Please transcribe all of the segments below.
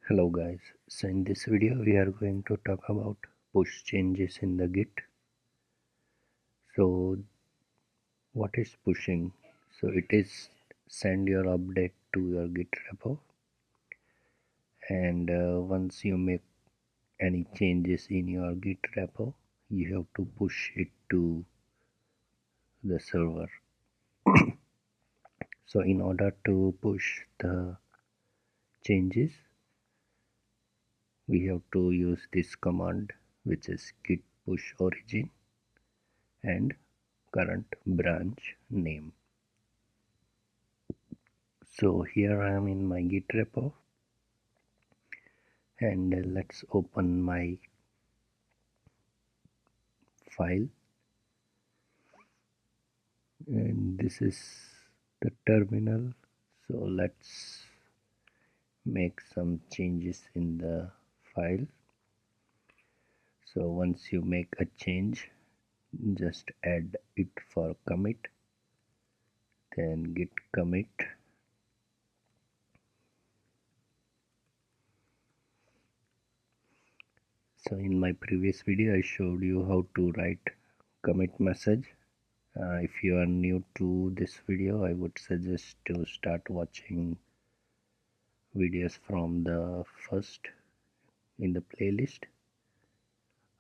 Hello guys, so in this video we are going to talk about push changes in the Git. So what is pushing? So it is send your update to your Git repo, and once you make any changes in your Git repo, you have to push it to the server. So in order to push the changes, we have to use this command, which is git push origin and current branch name. So here I am in my Git repo, and let's open my file, and this is the terminal. So let's make some changes in the file. So once you make a change, just add it for commit, then git commit. So in my previous video I showed you how to write commit message. If you are new to this video, I would suggest to start watching videos from the first in the playlist.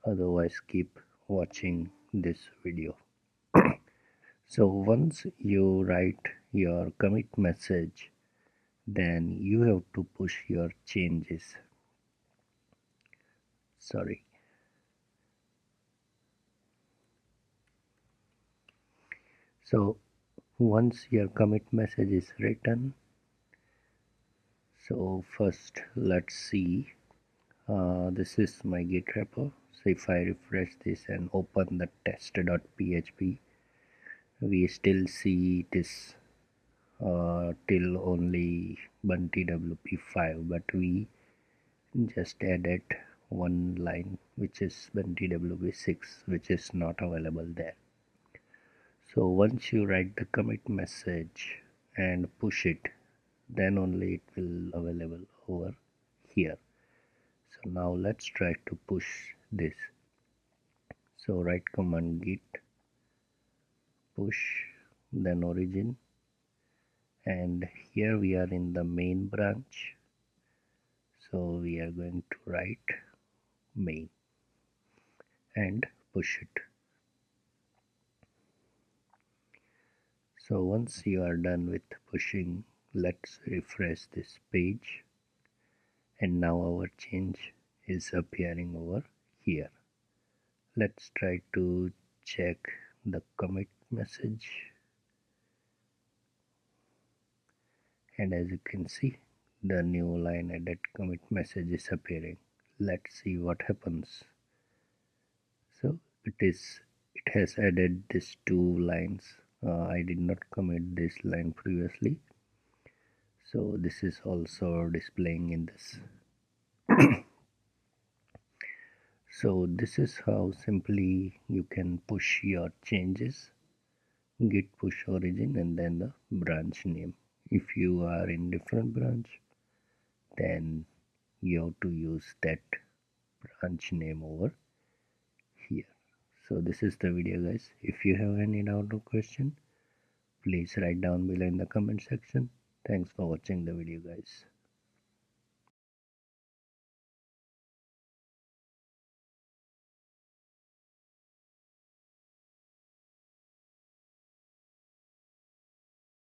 Otherwise, keep watching this video. So once you write your commit message, then you have to push your changes. Sorry. So once your commit message is written, so first let's see. This is my Git repo. So if I refresh this and open the test.php, we still see this till only BuntyWP 5, but we just added one line which is BuntyWP 6, which is not available there. So once you write the commit message and push it, then only it will available over here. So now let's try to push this. So write command git push, then origin, and here we are in the main branch, so we are going to write main and push it. So once you are done with pushing, let's refresh this page, and now our change is appearing over here. Let's try to check the commit message, and as you can see, the new line added commit message is appearing. Let's see what happens. So it has added these two lines. I did not commit this line previously, so this is also displaying in this. So this is how simply you can push your changes. Git push origin and then the branch name. If you are in different branch, then you have to use that branch name over here. So this is the video guys. If you have any doubt or question, please write down below in the comment section. Thanks for watching the video guys.